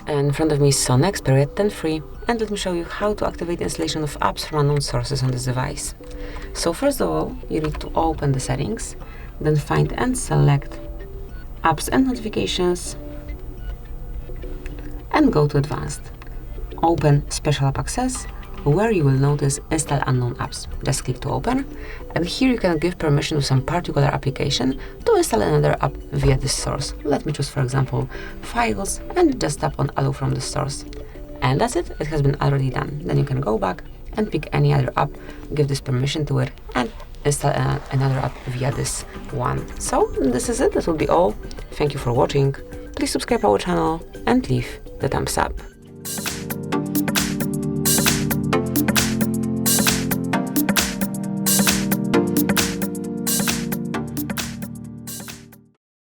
In front of me is SONY Xperia 10.3, and let me show you how to activate installation of apps from unknown sources on this device. So first of all, you need to open the settings, then find and select Apps and Notifications, and go to Advanced. Open Special App Access, where you will notice Install Unknown Apps. Just click to open, and here you can give permission to some particular application to install another app via this source. Let me choose, for example, Files, and just tap on Allow from the source. And that's it, it has been already done. Then you can go back and pick any other app, give this permission to it, and install another app via this one. So this is it, that will be all. Thank you for watching. Please subscribe our channel and leave the thumbs up.